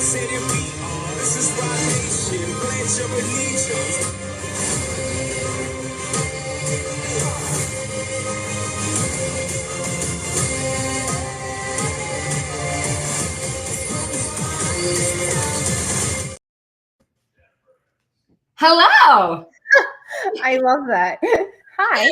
Hello. I love that. Hi.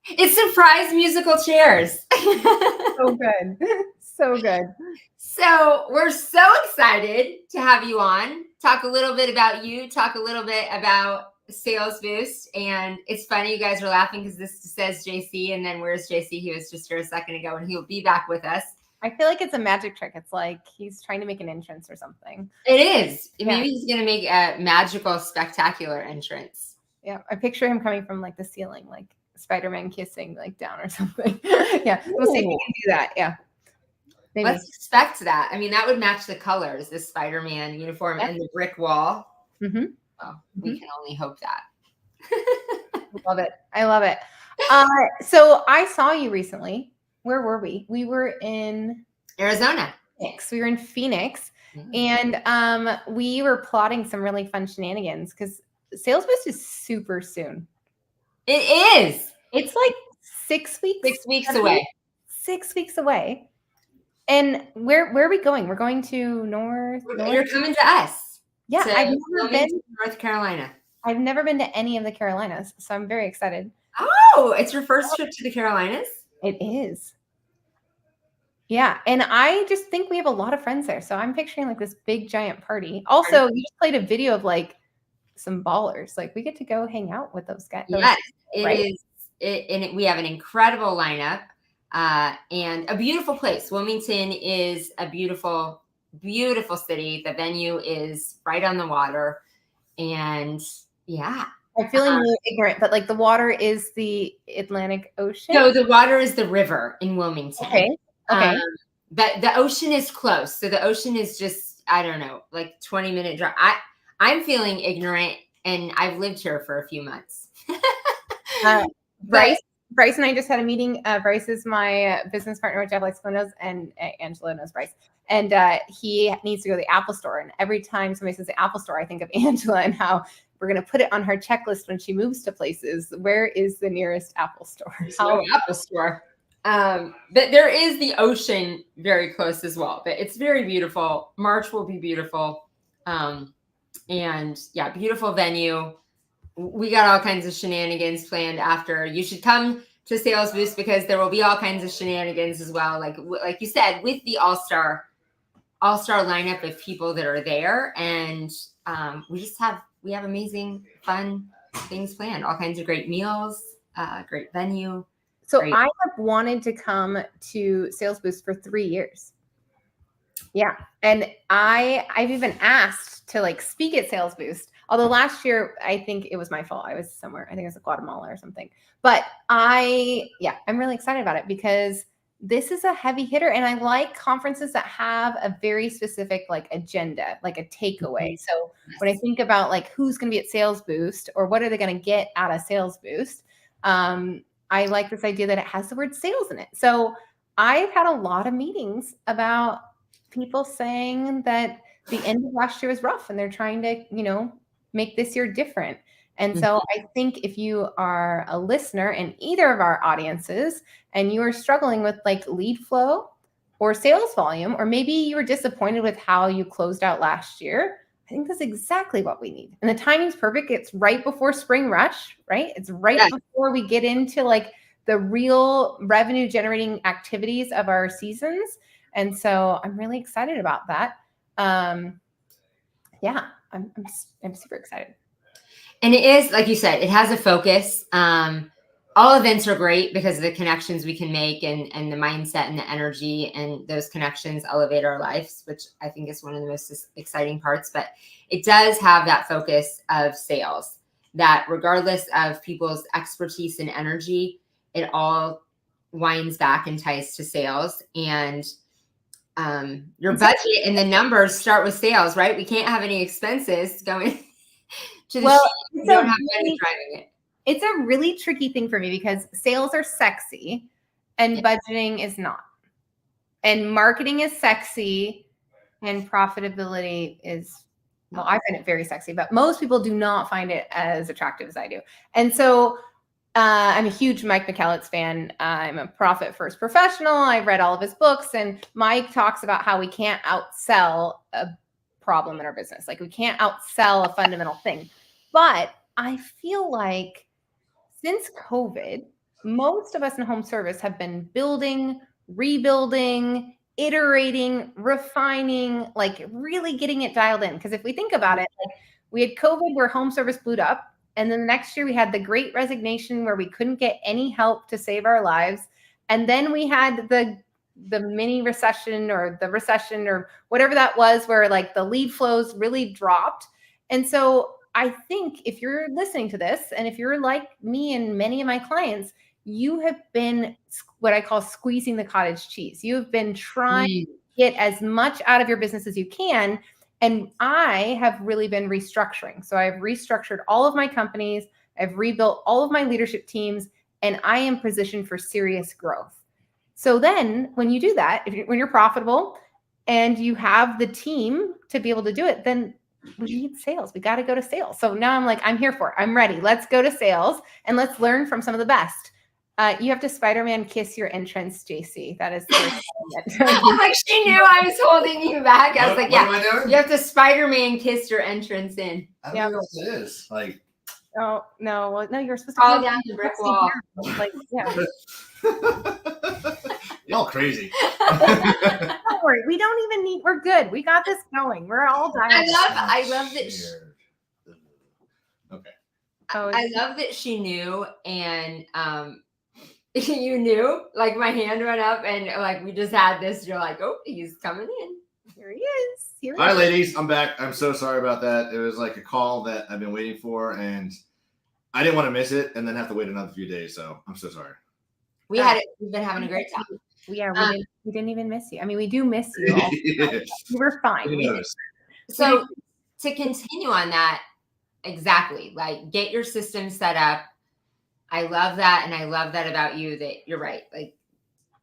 It's surprise musical chairs. So good. So good. So we're so excited to have you on, talk a little bit about you, talk a little bit about Sales Boost. And it's funny, you guys are laughing because this says JC, and then where's JC? He was just here a second ago, and he'll be back with us. I feel like it's a magic trick. It's like he's trying to make an entrance or something. It is. Yeah. Maybe he's going to make a magical, spectacular entrance. Yeah. I picture him coming from like the ceiling, like Spider-Man kissing like down or something. Yeah. We'll see if we can do that. Yeah. Maybe. Let's expect that. I mean, that would match the colors, the Spider-Man uniform and the brick wall. Mm-hmm. Oh, we can only hope that. Love it. I love it. So I saw you recently. Where were we? We were in Arizona. Phoenix. We were in Phoenix, and we were plotting some really fun shenanigans because Sales Boost is super soon. It is. It's like 6 weeks. 6 weeks away. 6 weeks away. And where are we going? We're going to North. You're coming to us. Yeah, so I've never been to North Carolina. I've never been to any of the Carolinas, so I'm very excited. Oh, it's your first trip to the Carolinas? It is. Yeah, and I just think we have a lot of friends there. So I'm picturing like this big giant party. Also, you just played a video of like some ballers. Like we get to go hang out with those guys. Yes, it is. We have an incredible lineup and a beautiful place. Wilmington is a beautiful, beautiful city. The venue is right on the water, and yeah. I'm feeling really ignorant, but like the water is the Atlantic Ocean. No, the water is the river in Wilmington. Okay. But the ocean is close. So the ocean is just, I don't know, like 20-minute drive. I'm feeling ignorant, and I've lived here for a few months. Bryce and I just had a meeting. Bryce is my business partner with Jeff Likes Windows, and Angela knows Bryce. And he needs to go to the Apple store. And every time somebody says the Apple store, I think of Angela and how we're going to put it on her checklist when she moves to places. Where is the nearest Apple store? Apple store. But there is the ocean very close as well. But it's very beautiful. March will be beautiful. And yeah, beautiful venue. We got all kinds of shenanigans planned after. You should come to Sales Boost because there will be all kinds of shenanigans as well. Like you said, with the all-star lineup of people that are there. And we have amazing, fun things planned. All kinds of great meals, great venue. So I have wanted to come to Sales Boost for 3 years. Yeah. And I've even asked to like speak at Sales Boost. Although last year, I think it was my fault. I was somewhere. I think it was Guatemala or something. But I'm really excited about it because this is a heavy hitter. And I like conferences that have a very specific like agenda, like a takeaway. So when I think about like who's going to be at Sales Boost or what are they going to get out of Sales Boost, I like this idea that it has the word sales in it. So I've had a lot of meetings about people saying that the end of last year was rough and they're trying to, make this year different. And so I think if you are a listener in either of our audiences and you are struggling with like lead flow or sales volume, or maybe you were disappointed with how you closed out last year, I think that's exactly what we need. And the timing's perfect. It's right before spring rush, right? It's right before we get into like the real revenue generating activities of our seasons. And so I'm really excited about that. I'm super excited. And it is, like you said, it has a focus. All events are great because of the connections we can make and the mindset and the energy, and those connections elevate our lives, which I think is one of the most exciting parts. But it does have that focus of sales, that regardless of people's expertise and energy, it all winds back and ties to sales. And your budget and the numbers start with sales, right? We can't have any expenses going to the you don't have money driving it. It's a really tricky thing for me because sales are sexy and budgeting is not. And marketing is sexy, And profitability is, well, I find it very sexy, but most people do not find it as attractive as I do. And so I'm a huge Mike McCallett's fan. I'm a profit first professional. I've read all of his books, and Mike talks about how we can't outsell a problem in our business. Like we can't outsell a fundamental thing. But I feel like since COVID, most of us in home service have been building, rebuilding, iterating, refining, like really getting it dialed in. Because if we think about it, like we had COVID where home service blew up. And then the next year we had the great resignation where we couldn't get any help to save our lives. And then we had the mini recession or the recession or whatever that was, where like the lead flows really dropped. And so I think if you're listening to this, and if you're like me and many of my clients, you have been what I call squeezing the cottage cheese. You have been trying to get as much out of your business as you can. And I have really been restructuring. So I've restructured all of my companies. I've rebuilt all of my leadership teams, and I am positioned for serious growth. So then when you do that, when you're profitable and you have the team to be able to do it, then we need sales. We got to go to sales. So now I'm like, I'm here for it. I'm ready. Let's go to sales and let's learn from some of the best. You have to Spider-Man kiss your entrance, JC. That is like she knew I was holding you back. I was like, yeah, you have to Spider-Man kiss your entrance in. I don't know what it is. Like, oh no, well, no, you're supposed to fall down the brick wall. Like, yeah. Y'all crazy. Don't worry, we don't even need. We're good. We got this going. We're all done. I love that. Okay. I love that she knew, and you knew. Like my hand went up, and like we just had this. You're like, oh, he's coming in. Here he is. Hi, ladies. I'm back. I'm so sorry about that. It was like a call that I've been waiting for, and I didn't want to miss it, and then have to wait another few days. So I'm so sorry. We've been having a great time. We didn't even miss you. I mean, we do miss you all. You were fine. So to continue on that, exactly, like get your system set up. I love that. And I love that about you, that you're right. Like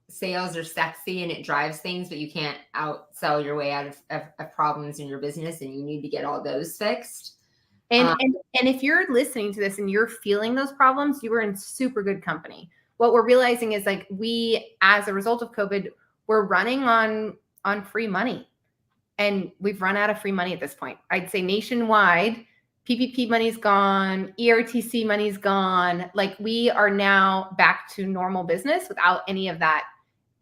sales are sexy and it drives things, but you can't outsell your way out of problems in your business, and you need to get all those fixed. And if you're listening to this and you're feeling those problems, you are in super good company. What we're realizing is like we, as a result of COVID, we're running on free money, and we've run out of free money at this point. I'd say nationwide, PPP money's gone, ERTC money's gone. Like we are now back to normal business without any of that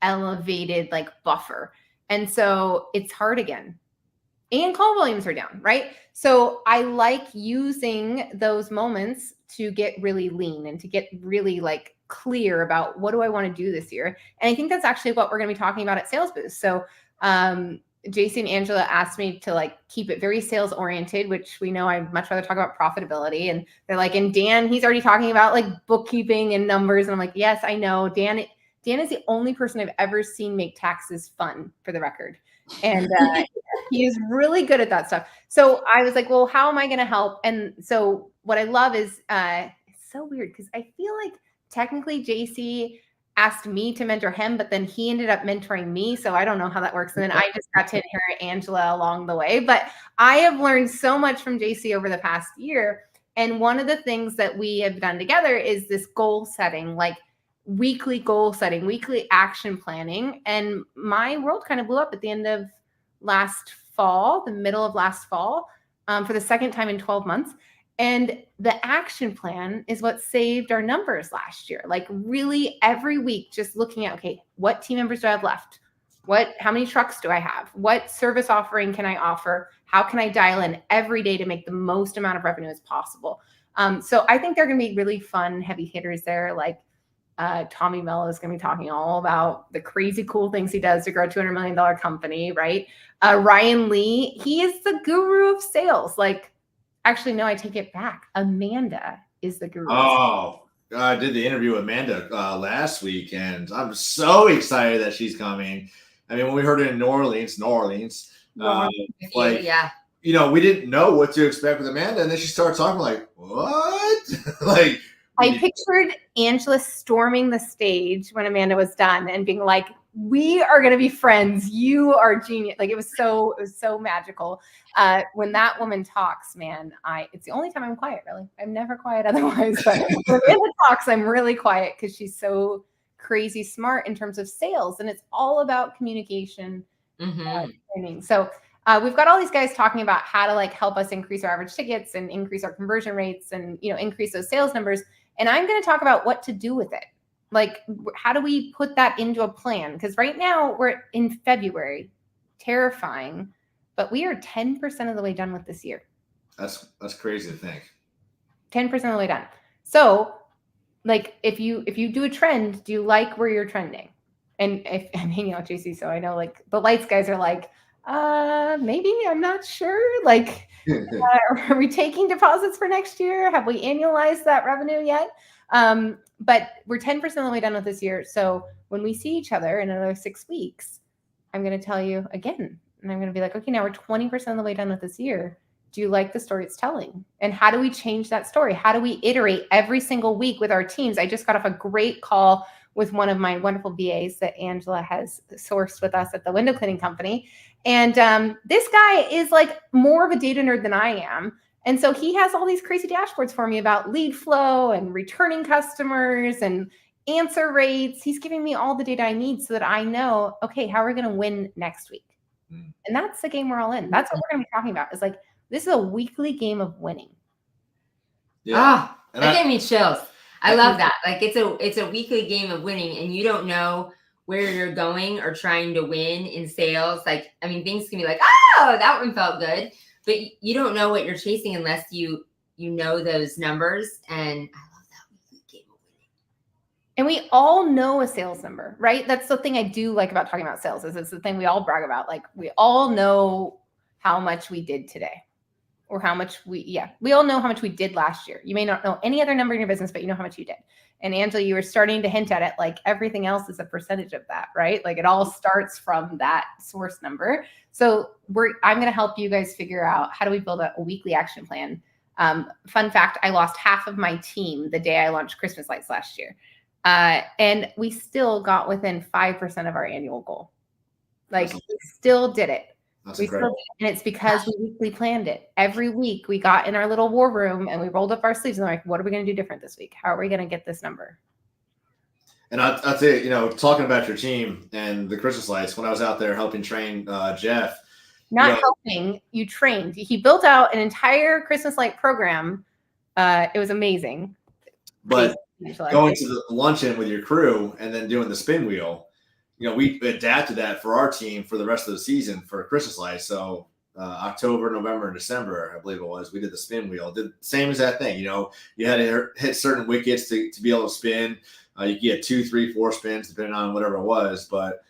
elevated like buffer. And so it's hard again. And call volumes are down, right? So I like using those moments to get really lean and to get really like clear about what do I want to do this year. And I think that's actually what we're going to be talking about at Sales Boost. So JC and Angela asked me to like keep it very sales oriented, which we know I'd much rather talk about profitability. And they're like, and Dan, he's already talking about like bookkeeping and numbers. And I'm like, yes, I know. Dan is the only person I've ever seen make taxes fun, for the record. And he is really good at that stuff. So I was like, well, how am I going to help? And so what I love is it's so weird because I feel like technically JC asked me to mentor him, but then he ended up mentoring me. So I don't know how that works. And then I just got to inherit Angela along the way. But I have learned so much from JC over the past year. And one of the things that we have done together is this goal setting, like weekly goal setting, weekly action planning. And my world kind of blew up at the end of last fall, the middle of last fall, for the second time in 12 months. And the action plan is what saved our numbers last year. Like really every week, just looking at, okay, what team members do I have left? How many trucks do I have? What service offering can I offer? How can I dial in every day to make the most amount of revenue as possible? So I think they're going to be really fun, heavy hitters there. Like Tommy Mello is going to be talking all about the crazy cool things he does to grow a $200 million company, right? Ryan Lee, he is the guru of sales. Like, actually, no, I take it back. Amanda is the guru. Oh, I did the interview with Amanda last week, and I'm so excited that she's coming. I mean, when we heard it in New Orleans, like, yeah, you know, we didn't know what to expect with Amanda, and then she started talking like, what? Like, I pictured Angela storming the stage when Amanda was done and being like, we are going to be friends. You are genius. Like it was so magical. When that woman talks, man, it's the only time I'm quiet, really. I'm never quiet otherwise, but when Amanda talks, I'm really quiet because she's so crazy smart in terms of sales. And it's all about communication. Training. So we've got all these guys talking about how to like help us increase our average tickets and increase our conversion rates and, you know, increase those sales numbers. And I'm going to talk about what to do with it. Like, how do we put that into a plan? Because right now we're in February, terrifying, but we are 10% of the way done with this year. That's crazy to think. 10% of the way done. So like, if you do a trend, do you like where you're trending? And if I'm hanging out with JC, so I know like the lights guys are like, maybe, I'm not sure. Like, are we taking deposits for next year? Have we annualized that revenue yet? But we're 10% of the way done with this year. So when we see each other in another 6 weeks, I'm going to tell you again, and I'm going to be like, okay, now we're 20% of the way done with this year. Do you like the story it's telling? And how do we change that story? How do we iterate every single week with our teams? I just got off a great call with one of my wonderful VAs that Angela has sourced with us at the window cleaning company. And this guy is like more of a data nerd than I am. And so he has all these crazy dashboards for me about lead flow and returning customers and answer rates. He's giving me all the data I need so that I know, okay, how are we going to win next week? And that's the game we're all in. That's what we're going to be talking about. Is like, this is a weekly game of winning. Yeah. That gave me chills. I love that. Like it's a weekly game of winning, and you don't know where you're going or trying to win in sales. Like, I mean, things can be like, oh, that one felt good, but you don't know what you're chasing unless you know those numbers. And I love that weekly game of winning. And we all know a sales number, right? That's the thing I do like about talking about sales. Is it's the thing we all brag about. Like, we all know how much we did today. Or how much we all know how much we did last year. You may not know any other number in your business, but you know how much you did. And Angela, you were starting to hint at it, like everything else is a percentage of that, right? Like it all starts from that source number. So I'm going to help you guys figure out how do we build a weekly action plan. Fun fact, I lost half of my team the day I launched Christmas Lights last year. And we still got within 5% of our annual goal. Like we still did it. And it's because we weekly planned it. Every week we got in our little war room and we rolled up our sleeves and we're like, what are we going to do different this week? How are we going to get this number? And I'll tell you, you know, talking about your team and the Christmas lights, when I was out there helping train Jeff. Not helping, you trained. He built out an entire Christmas light program. It was amazing. But going to the luncheon with your crew and then doing the spin wheel, you know, we adapted that for our team for the rest of the season for Christmas lights. So October, November, and December, I believe it was, we did the spin wheel. Did the same as that thing. You know, you had to hit certain wickets to be able to spin. You get 2, 3, 4 spins depending on whatever it was. But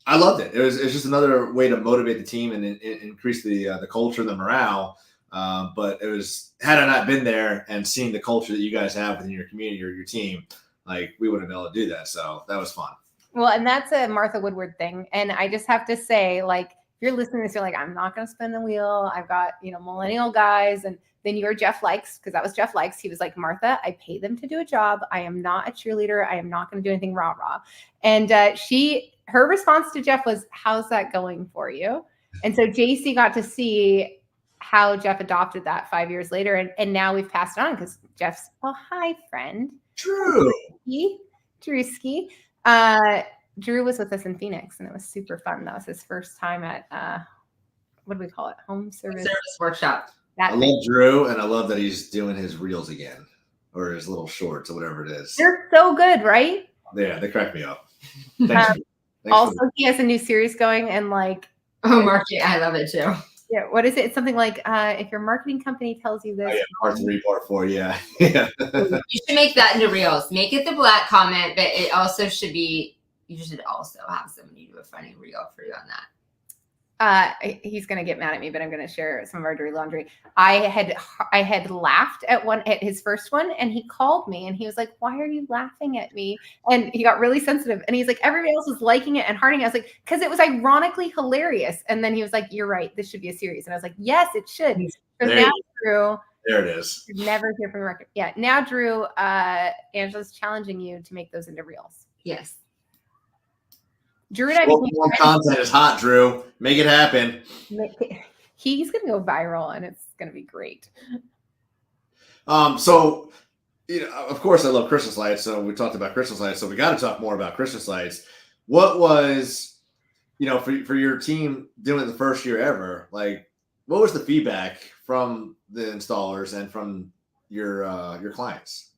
I loved it. It's just another way to motivate the team and increase the culture, the morale. But it was, had I not been there and seen the culture that you guys have within your community or your team, like we wouldn't be able to do that. So that was fun. Well, and that's a Martha Woodward thing. And I just have to say, like, if you're listening to this, you're like, I'm not going to spin the wheel. I've got, you know, millennial guys. And then you're Jeff Likes, because that was Jeff Likes. He was like, Martha, I pay them to do a job. I am not a cheerleader. I am not going to do anything rah-rah. And her response to Jeff was, how's that going for you? And so JC got to see how Jeff adopted that 5 years later. And now we've passed it on because Jeff's, well, hi, friend. Drewski. Drew was with us in Phoenix and it was super fun. That was his first time at what do we call it? Home service workshop. I love Drew, and I love that he's doing his reels again, or his little shorts, or whatever it is. They're so good, right? Yeah, they crack me up. Thanks also, he has a new series going, and like, marketing, I love it too. Yeah, what is it? It's something like if your marketing company tells you this. Oh, yeah, part 3, part 4, yeah. You should make that into reels. Make it the black comment, but it also should be. You should also have somebody do a funny reel for you on that. He's gonna get mad at me, but I'm gonna share some of our dirty laundry. I had laughed at his first one, and he called me and he was like, "Why are you laughing at me?" And he got really sensitive, and he's like, "Everybody else was liking it and hearting it." I was like, "Because it was ironically hilarious." And then he was like, "You're right. This should be a series." And I was like, "Yes, it should." Now, Drew, there it is. Never hear from the record. Yeah. Now, Drew, Angela's challenging you to make those into reels. Yes. Drew and I became content is hot, Drew. Make it happen. He's going to go viral, and it's going to be great. So, of course, I love Christmas lights. So we talked about Christmas lights. So we got to talk more about Christmas lights. What was, for your team doing it the first year ever? Like, what was the feedback from the installers and from your clients?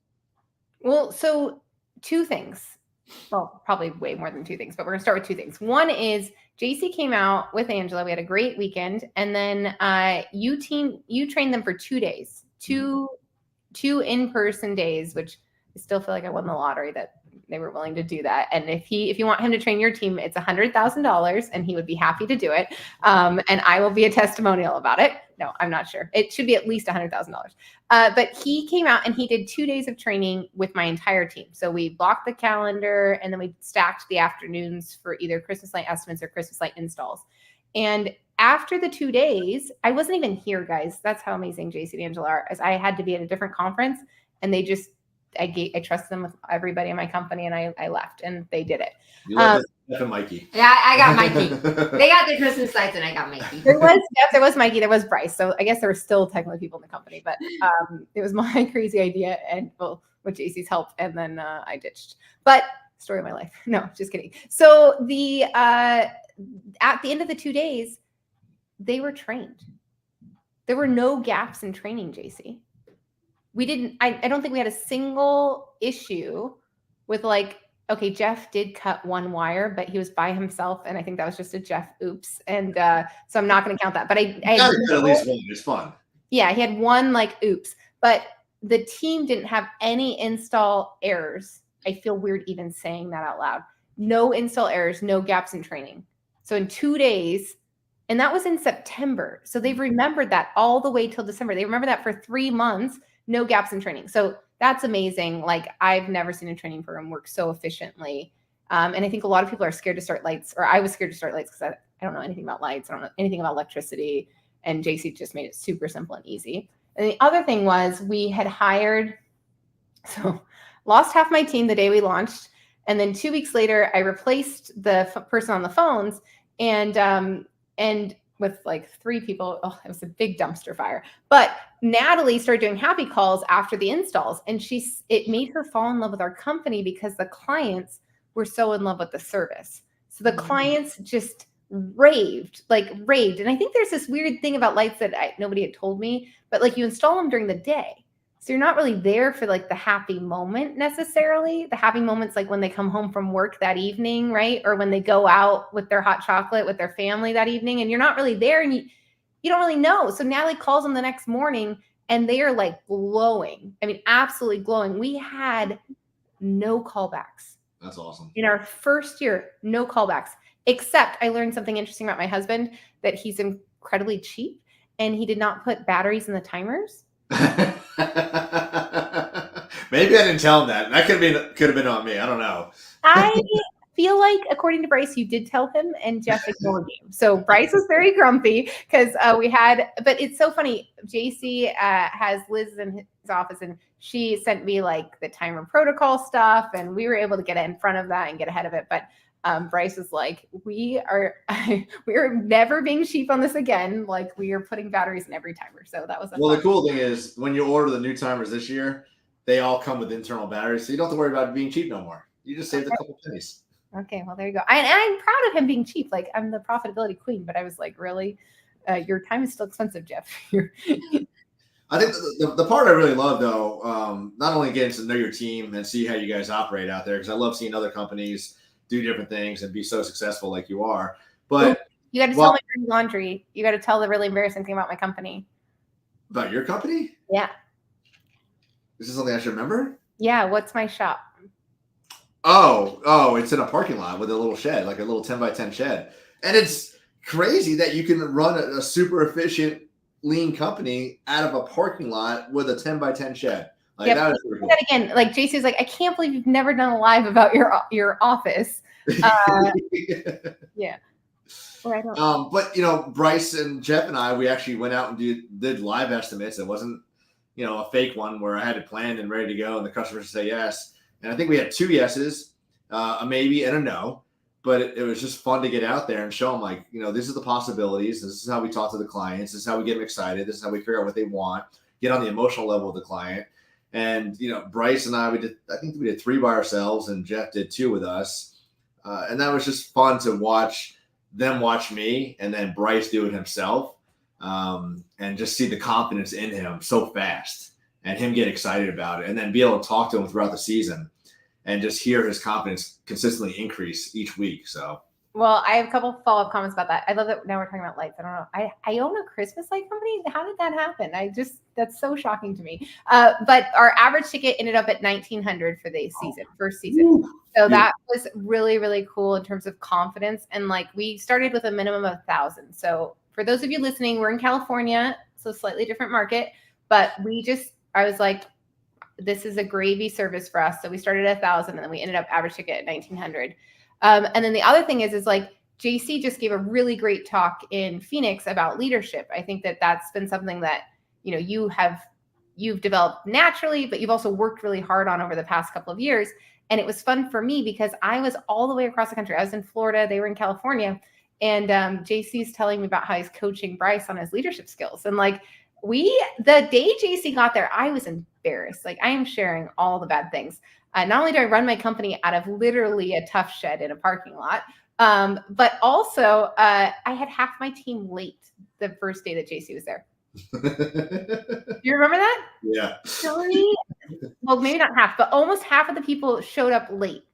Well, so 2 things. Well, probably way more than 2 things, but we're gonna start with 2 things. One is JC came out with Angela. We had a great weekend, and then you trained them for 2 days, two in-person days, which I still feel like I won the lottery that they were willing to do that. And if you want him to train your team, it's $100,000, and he would be happy to do it. And I will be a testimonial about it. No, I'm not sure. It should be at least $100,000. But he came out and he did 2 days of training with my entire team. So we blocked the calendar, and then we stacked the afternoons for either Christmas light estimates or Christmas light installs. And after the 2 days, I wasn't even here, guys. That's how amazing JC and Angela are. As I had to be at a different conference, and they just, I trust them with everybody in my company, and I left, and they did it. You love Jeff and Mikey. Yeah, I got Mikey. They got the Christmas lights, and I got Mikey. There was Jeff, there was Mikey, there was Bryce. So I guess there were still technically people in the company, but it was my crazy idea, and with JC's help, and then I ditched. But story of my life. No, just kidding. So at the end of the 2 days, they were trained. There were no gaps in training, JC. I don't think we had a single issue with okay, Jeff did cut 1 wire, but he was by himself, and I think that was just a Jeff oops. And so I'm not going to count that. But I at least one. It's fun. Yeah, he had 1 oops, but the team didn't have any install errors. I feel weird even saying that out loud. No install errors, no gaps in training. So in 2 days, and that was in September. So they've remembered that all the way till December. They remember that for 3 months, no gaps in training. So that's amazing. I've never seen a training program work so efficiently. And I think a lot of people are scared to start lights, or I was scared to start lights because I don't know anything about lights. I don't know anything about electricity. And JC just made it super simple and easy. And the other thing was we had lost half my team the day we launched. And then 2 weeks later, I replaced the person on the phones, and with 3 people, it was a big dumpster fire. But Natalie started doing happy calls after the installs, and it made her fall in love with our company because the clients were so in love with the service. So the clients just raved. And I think there's this weird thing about lights that nobody had told me, but you install them during the day. So you're not really there for the happy moment necessarily. The happy moments when they come home from work that evening, right? Or when they go out with their hot chocolate with their family that evening, and you're not really there, and you don't really know. So Natalie calls them the next morning, and they are glowing. I mean, absolutely glowing. We had no callbacks. That's awesome. In our first year, no callbacks, except I learned something interesting about my husband, that he's incredibly cheap, and he did not put batteries in the timers. Maybe I didn't tell him that. That could have been on me. I don't know. I feel according to Bryce, you did tell him, and Jeff ignored you. So Bryce was very grumpy because but it's so funny. JC has Liz in his office, and she sent me the timer protocol stuff, and we were able to get in front of that and get ahead of it. But Bryce was we are never being cheap on this again. We are putting batteries in every timer. So that was the cool thing is when you order the new timers this year, they all come with internal batteries, so you don't have to worry about being cheap no more. You just saved a couple pennies. Okay, well there you go. And I'm proud of him being cheap. I'm the profitability queen, but I was really, your time is still expensive, Jeff. I think the part I really love though, not only getting to know your team and see how you guys operate out there, because I love seeing other companies do different things and be so successful like you are. But you got to tell my dirty laundry. You got to tell the really embarrassing thing about my company. About your company? Yeah. Is this something I should remember? Yeah. What's my shop? Oh, it's in a parking lot with a little shed, a little 10 by 10 shed. And it's crazy that you can run a super efficient, lean company out of a parking lot with a 10 by 10 shed. That is pretty cool. That again, JC's I can't believe you've never done a live about your office. Yeah. But Bryce and Jeff and I, we actually went out and did live estimates. It wasn't, a fake one where I had it planned and ready to go and the customers say yes. And I think we had 2 yeses, a maybe and a no. but it was just fun to get out there and show them, like, this is the possibilities. This is how we talk to the clients. This is how we get them excited. This is how we figure out what they want, get on the emotional level of the client. And, Bryce and I think we did 3 by ourselves, and Jeff did 2 with us. And that was just fun to watch them watch me, and then Bryce do it himself, and just see the confidence in him so fast, and him get excited about it, and then be able to talk to him throughout the season and just hear his confidence consistently increase each week. So, well, I have a couple follow-up comments about that. I love that now we're talking about lights. I don't know. I own a Christmas light company. How did that happen? That's so shocking to me. But our average ticket ended up at $1,900 for the first season. So that was really, really cool in terms of confidence. And like, we started with a minimum of 1,000. So for those of you listening, we're in California, so slightly different market, but I was like, this is a gravy service for us. So we started at 1,000, and then we ended up average ticket at 1,900. And then the other thing is like, JC just gave a really great talk in Phoenix about leadership. I think that that's been something that, you've developed naturally, but you've also worked really hard on over the past couple of years. And it was fun for me because I was all the way across the country. I was in Florida, they were in California. And JC's telling me about how he's coaching Bryce on his leadership skills. And like, the day JC got there, I was embarrassed. Like, I am sharing all the bad things. Not only do I run my company out of literally a tough shed in a parking lot, but also I had half my team late the first day that JC was there. You remember that? Yeah. Well, maybe not half, but almost half of the people showed up late.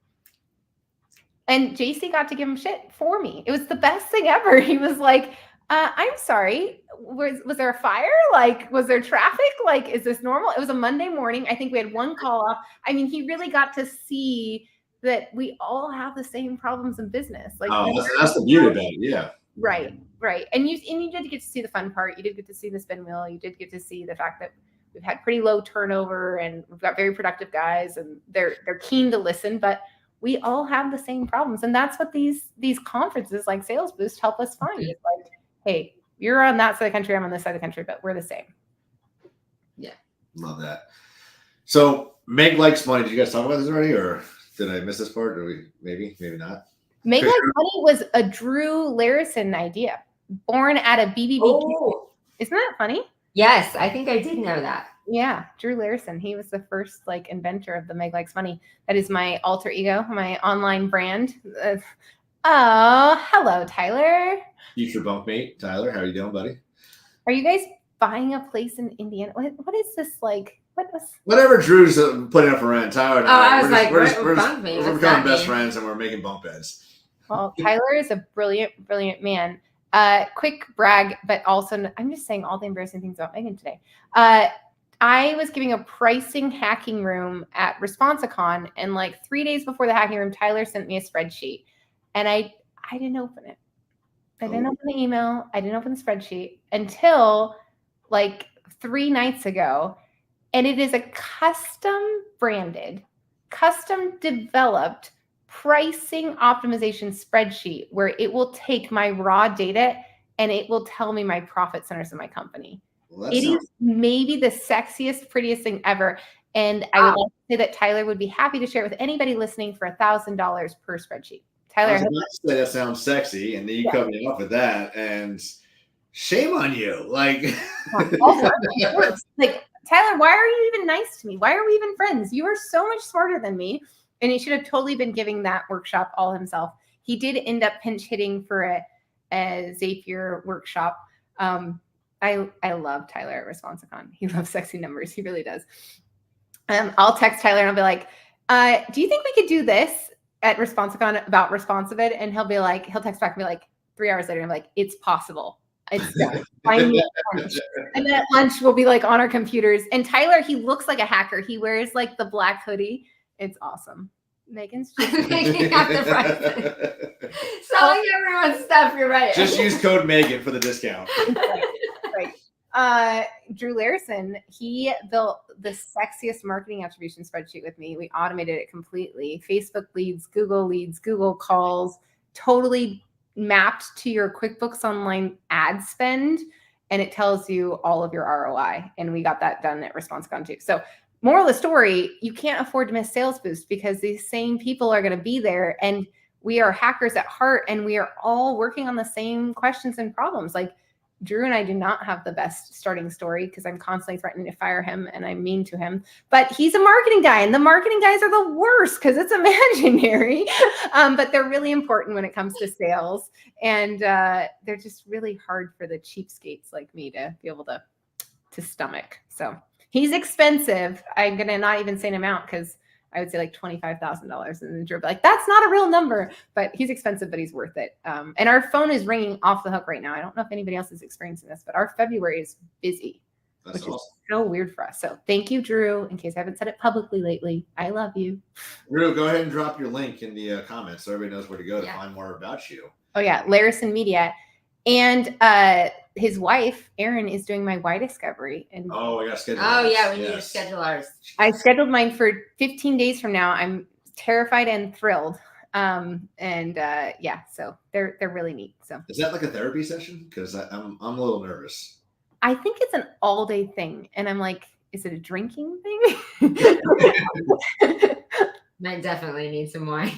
And JC got to give him shit for me. It was the best thing ever. He was like, I'm sorry, was there a fire? Like, was there traffic? Like, is this normal? It was a Monday morning. I think we had 1 call off. I mean, he really got to see that we all have the same problems in business. Like, that's the beauty about it. Yeah. Right. And you did get to see the fun part. You did get to see the spin wheel. You did get to see the fact that we've had pretty low turnover, and we've got very productive guys, and they're keen to listen, but we all have the same problems. And that's what these conferences like Sales Boost help us find. It's like, hey, you're on that side of the country, I'm on this side of the country, but we're the same. Yeah. Love that. So Meaghan Likes Money. Did you guys talk about this already, or did I miss this part? Or maybe not. Meaghan Likes Money was a Drew Larison idea, born at a BBB. Oh. Isn't that funny? Yes, I think I did know that. Yeah, Drew Larison. He was the first inventor of the Meaghan Likes Money. That is my alter ego, my online brand. Oh, hello, Tyler. Future bunkmate, Tyler. How are you doing, buddy? Are you guys buying a place in Indiana? What is this like? Whatever Drew's putting up for rent, Tyler and I was we're becoming best friends, and we're making bunk beds. Well, Tyler is a brilliant, brilliant man. Quick brag, but also I'm just saying all the embarrassing things about Meaghan today. I was giving a pricing hacking room at ResponsiCon, and 3 days before the hacking room, Tyler sent me a spreadsheet, and I didn't open it. I didn't open the email. I didn't open the spreadsheet until 3 nights ago. And it is a custom branded, custom developed pricing optimization spreadsheet where it will take my raw data and it will tell me my profit centers in my company. Well, it is maybe the sexiest, prettiest thing ever. And I would like to say that Tyler would be happy to share it with anybody listening for $1,000 per spreadsheet. Tyler, I was about to say that sounds sexy, and then you cut me off with that, and shame on you. Tyler, why are you even nice to me? Why are we even friends? You are so much smarter than me. And he should have totally been giving that workshop all himself. He did end up pinch hitting for a Zapier workshop. I love Tyler at ResponsiCon. He loves sexy numbers. He really does. I'll text Tyler and I'll be like, do you think we could do this at ResponsiCon about Responsive-Ed? And he'll text back and be like 3 hours later, and I'm like, it's possible. It's done. Find me at lunch. And then at lunch, we'll be on our computers. And Tyler, he looks like a hacker. He wears the black hoodie. It's awesome. Meaghan's just making up the price. Selling everyone's stuff. You're right. Just use code Meaghan for the discount. Right. Drew Larison, he built the sexiest marketing attribution spreadsheet with me. We automated it completely. Facebook leads, Google calls, totally mapped to your QuickBooks Online ad spend, and it tells you all of your ROI. And we got that done at ResponsiCon too. So moral of the story, you can't afford to miss Sales Boost because these same people are going to be there. And we are hackers at heart, and we are all working on the same questions and problems. Like Drew and I do not have the best starting story because I'm constantly threatening to fire him and I'm mean to him, but he's a marketing guy, and the marketing guys are the worst because it's imaginary. But they're really important when it comes to sales, and they're just really hard for the cheapskates like me to be able to stomach. So he's expensive. I'm going to not even say an amount because I would say like $25,000, and then Drew would be like, that's not a real number, but he's expensive, but he's worth it. And our phone is ringing off the hook right now. I don't know if anybody else is experiencing this, but our February is busy, which is so weird for us. So thank you, Drew, in case I haven't said it publicly lately. I love you. Drew, go ahead and drop your link in the comments so everybody knows where to go to find more about you. Oh yeah, Larison Media. And his wife, Erin, is doing my Y Discovery. And we got to schedule. Oh yeah, we need to schedule ours. I scheduled mine for 15 days from now. I'm terrified and thrilled. So they're really neat. So is that like a therapy session? Because I'm a little nervous. I think it's an all-day thing, and I'm like, is it a drinking thing? Might definitely need some wine.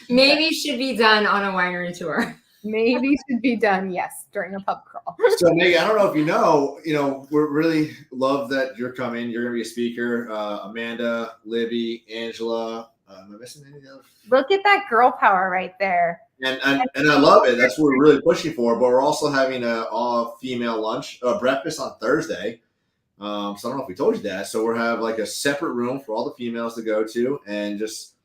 Maybe should be done on a winery tour. Maybe should be done, yes, during a pub crawl. So, Meaghan, I don't know if you know, we really love that you're coming. You're going to be a speaker. Amanda, Libby, Angela. Am I missing any else? Look at that girl power right there. And I love it. That's what we're really pushing for. But we're also having a all-female lunch, breakfast on Thursday. So I don't know if we told you that. So we'll have like a separate room for all the females to go to and just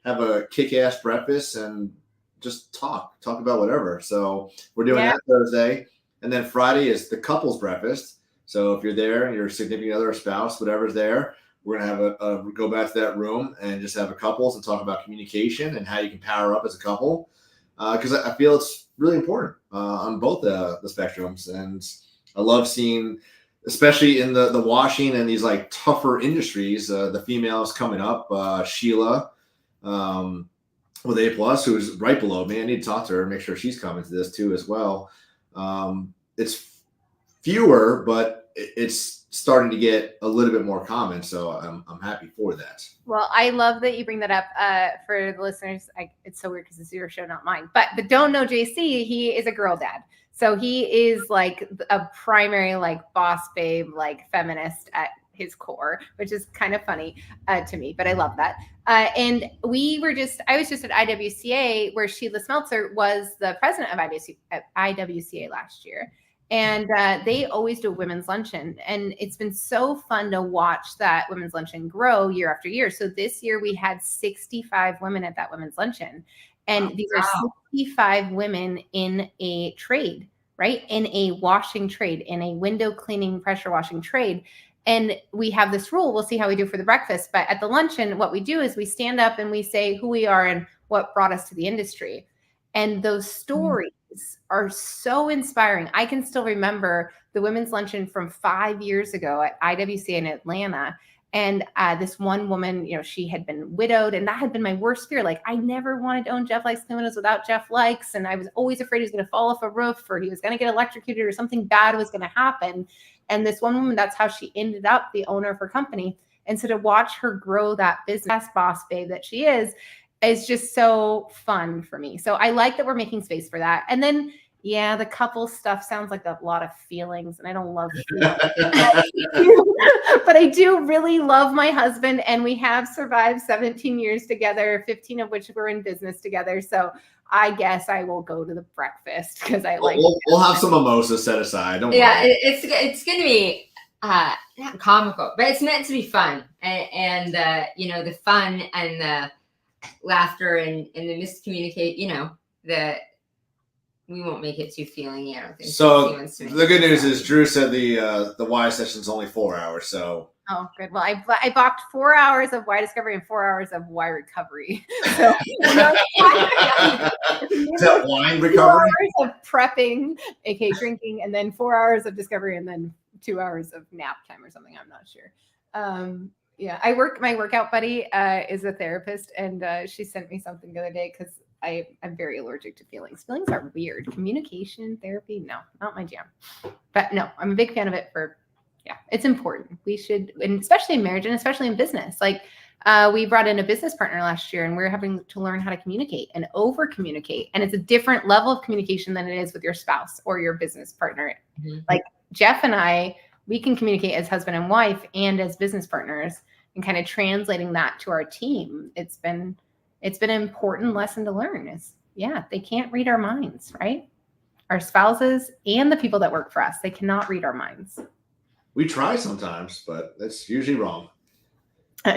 have a kick-ass breakfast and just talk about whatever. So we're doing that Thursday. And then Friday is the couples breakfast. So if you're there and your significant other or spouse, whatever's there, we're going to have go back to that room and just have a couples and talk about communication and how you can power up as a couple. Because I feel it's really important on both the spectrums. And I love seeing, especially in the washing and these like tougher industries, the females coming up, Sheila, with A+, who's right below me. I need to talk to her and make sure she's coming to this too as well. It's fewer, but it's starting to get a little bit more common. So I'm happy for that. Well, I love that you bring that up for the listeners. It's so weird because it's your show, not mine. But don't know JC, he is a girl dad. So he is like a primary like boss babe, like feminist at his core, which is kind of funny to me, but I love that. And I was just at IWCA where Sheila Smeltzer was the president of IWCA last year. And they always do a women's luncheon. And it's been so fun to watch that women's luncheon grow year after year. So this year we had 65 women at that women's luncheon. And these are 65 women in a trade, right? In a washing trade, in a window cleaning, pressure washing trade. And we have this rule. We'll see how we do for the breakfast. But at the luncheon, what we do is we stand up and we say who we are and what brought us to the industry. And those stories are so inspiring. I can still remember the women's luncheon from 5 years ago at IWCA in Atlanta. And this one woman, she had been widowed, and that had been my worst fear. Like, I never wanted to own Jeff Likes Clean Windows without Jeff Likes. And I was always afraid he was going to fall off a roof, or he was going to get electrocuted, or something bad was going to happen. And this one woman, that's how she ended up the owner of her company. And so to watch her grow that business boss babe that she is just so fun for me. So I like that we're making space for that. And then, yeah, the couple stuff sounds like a lot of feelings, and I don't love feelings. But I do really love my husband, and we have survived 17 years together, 15 of which we're in business together. So I guess I will go to the breakfast because we'll have some mimosas set aside. Don't worry. It's going to be not comical, but it's meant to be fun. And the fun and the laughter and the miscommunicate, we won't make it too feeling. I don't think so. The good news is Drew said the Y session is only 4 hours. So good. Well, I blocked 4 hours of Y discovery and 4 hours of Y recovery. So is that wine recovery? 4 hours of prepping, aka drinking, and then 4 hours of discovery, and then 2 hours of nap time or something. I'm not sure. My workout buddy is a therapist, and she sent me something the other day because I'm very allergic to feelings. Feelings are weird. Communication therapy, no, not my jam. But no, I'm a big fan of it it's important. We should, and especially in marriage and especially in business. Like We brought in a business partner last year, and we're having to learn how to communicate and over communicate. And it's a different level of communication than it is with your spouse or your business partner. Mm-hmm. Like Jeff and I, we can communicate as husband and wife and as business partners, and kind of translating that to our team. It's been an important lesson to learn is, they can't read our minds, right? Our spouses and the people that work for us, they cannot read our minds. We try sometimes, but that's usually wrong.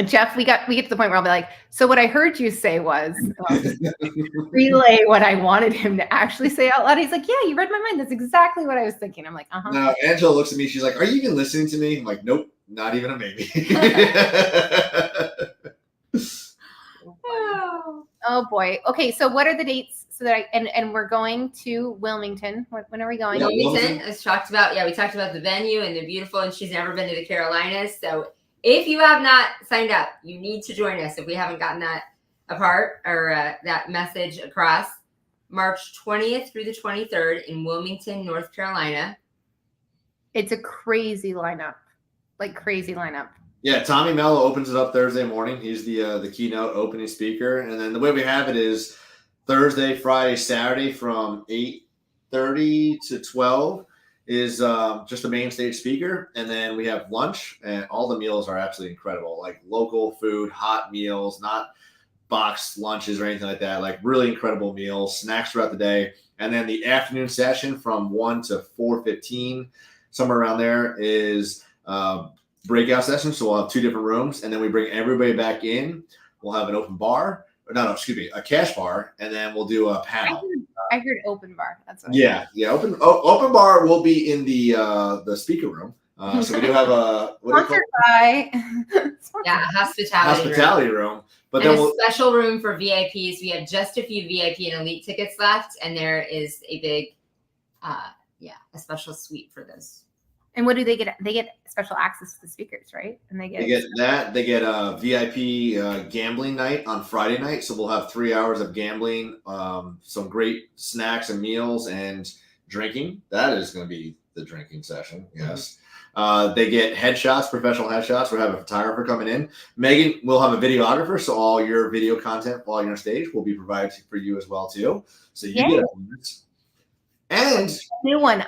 Jeff, we get to the point where I'll be like, so what I heard you say was, relay what I wanted him to actually say out loud. He's like, yeah, you read my mind. That's exactly what I was thinking. I'm like, uh-huh. No, Angela looks at me. She's like, are you even listening to me? I'm like, nope, not even a maybe. Oh boy. Okay, so what are the dates? So that and we're going to Wilmington. When are we going? Wilmington. We talked about the venue and they're beautiful, and she's never been to the Carolinas. So if you have not signed up, you need to join us. If we haven't gotten that apart or that message across, March 20th through the 23rd in Wilmington, North Carolina. It's a crazy lineup, Yeah, Tommy Mello opens it up Thursday morning. He's the keynote opening speaker, and then the way we have it is Thursday, Friday, Saturday from 8:30 to 12 is just the main stage speaker, and then we have lunch, and all the meals are absolutely incredible, like local food, hot meals, not boxed lunches or anything like that, like really incredible meals, snacks throughout the day, and then the afternoon session from 1 to 4:15, somewhere around there is breakout sessions. So we'll have 2 different rooms, and then we bring everybody back in. We'll have an open bar. A cash bar, and then we'll do a panel. I heard open bar. That's what open bar will be in the speaker room. So we do have a hospitality room. But and then a special room for VIPs. We have just a few VIP and elite tickets left, and there is a big, a special suite for those. And what do they get? They get special access to the speakers, right? And they get that. They get a VIP gambling night on Friday night. So we'll have 3 hours of gambling, some great snacks and meals and drinking. That is going to be the drinking session. Yes. They get headshots, professional headshots. We'll have a photographer coming in. Meaghan will have a videographer. So all your video content while you're on stage will be provided for you as well, too. So you get it. And new one.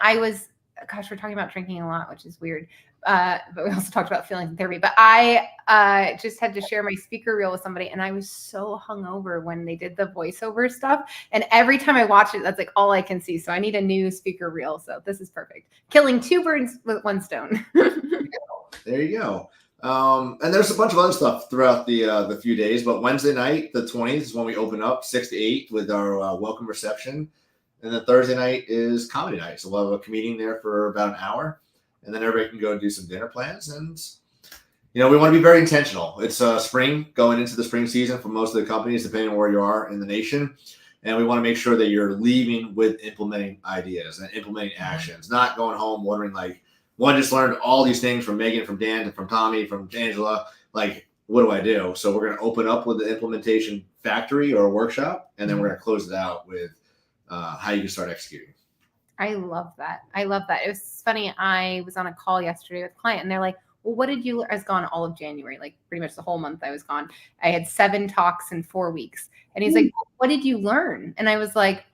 We're talking about drinking a lot, which is weird. But we also talked about feelings and therapy. But I just had to share my speaker reel with somebody, and I was so hungover when they did the voiceover stuff. And every time I watch it, that's like all I can see. So I need a new speaker reel. So this is perfect. Killing 2 birds with 1 stone. There you go. And there's a bunch of other stuff throughout the few days. But Wednesday night, the 20th, is when we open up 6 to 8 with our welcome reception. And then Thursday night is comedy night. So we'll have a comedian there for about an hour. And then everybody can go do some dinner plans. And, we want to be very intentional. It's spring, going into the spring season for most of the companies, depending on where you are in the nation. And we want to make sure that you're leaving with implementing ideas and implementing actions, not going home wondering, like, one just learned all these things from Meaghan, from Dan, from Tommy, from Angela. Like, what do I do? So we're going to open up with the implementation factory or a workshop, and then we're going to close it out with how you can start executing. I love that. It was funny. I was on a call yesterday with a client, and they're like, well, what did you, I was gone all of January, like pretty much the whole month I was gone. I had 7 talks in 4 weeks. And he's like, what did you learn? And I was like,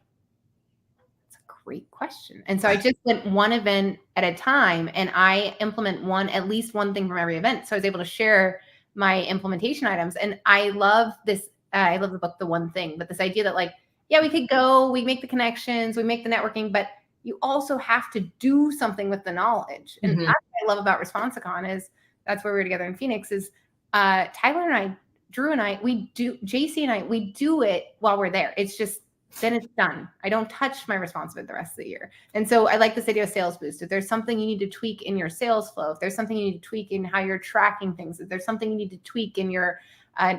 that's a great question. And so I just went one event at a time, and I implement at least one thing from every event. So I was able to share my implementation items. And I love this. I love the book, The One Thing, but this idea that, like, yeah, we could go, we make the connections, we make the networking, but you also have to do something with the knowledge. And that's what I love about Responsicon is that's where we were together in Phoenix is Tyler and I, Drew and I, JC and I, we do it while we're there. It's just, then it's done. I don't touch my responsibility the rest of the year. And so I like this idea of sales boost. If there's something you need to tweak in your sales flow, if there's something you need to tweak in how you're tracking things, if there's something you need to tweak in your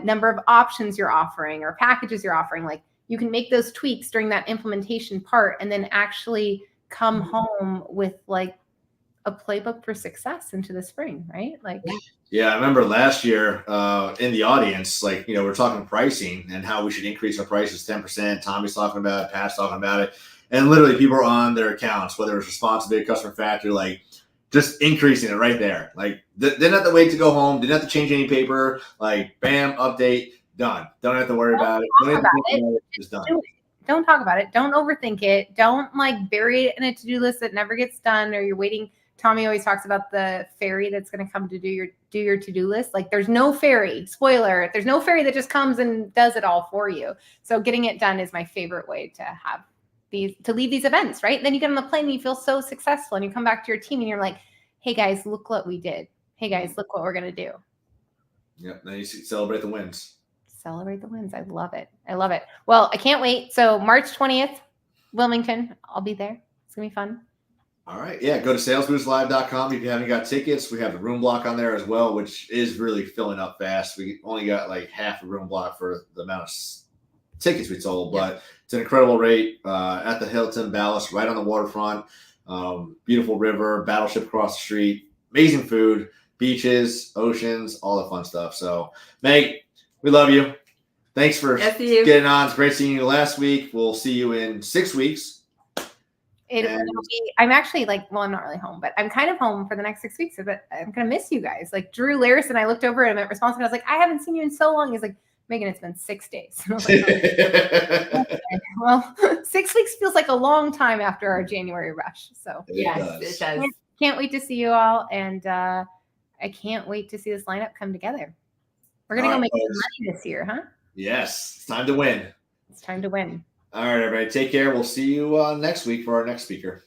number of options you're offering or packages you're offering, like, you can make those tweaks during that implementation part and then actually come home with like a playbook for success into the spring, right? Like, yeah, I remember last year in the audience, like, we're talking pricing and how we should increase our prices 10%. Tommy's talking about it, Pat's talking about it. And literally people are on their accounts, whether it's responsibility, customer factory, like just increasing it right there. Like didn't have to wait to go home. Didn't have to change any paper. Like bam, update, done. Don't have to worry about it. Just done. Don't talk about it. Don't overthink it. Don't like bury it in a to-do list that never gets done, or you're waiting. Tommy always talks about the fairy that's going to come to do your to-do list. Like there's no fairy. Spoiler. There's no fairy that just comes and does it all for you. So getting it done is my favorite way to leave these events, right? Then you get on the plane and you feel so successful, and you come back to your team and you're like, hey guys, look what we did. Hey guys, look what we're going to do. Yep. Then you celebrate the wins. Celebrate the wins. I love it. I love it. Well, I can't wait. So March 20th, Wilmington, I'll be there. It's going to be fun. All right. Yeah. Go to salesboostlive.com. If you haven't got tickets, we have the room block on there as well, which is really filling up fast. We only got like half a room block for the amount of tickets we sold, but it's an incredible rate at the Hilton Ballast, right on the waterfront. Beautiful river, battleship across the street, amazing food, beaches, oceans, all the fun stuff. So, Meg, we love you. Thanks for getting on. It's great seeing you last week. We'll see you in 6 weeks. I'm actually I'm not really home, but I'm kind of home for the next 6 weeks. But I'm going to miss you guys. Like Drew Laris and I looked over at him at response, and I was like, I haven't seen you in so long. He's like, Meaghan, it's been 6 days. And I was like, oh, okay. Well, 6 weeks feels like a long time after our January rush. So it does. Can't wait to see you all. And I can't wait to see this lineup come together. We're going to go make some money this year, huh? Yes. It's time to win. It's time to win. All right, everybody. Take care. We'll see you next week for our next speaker.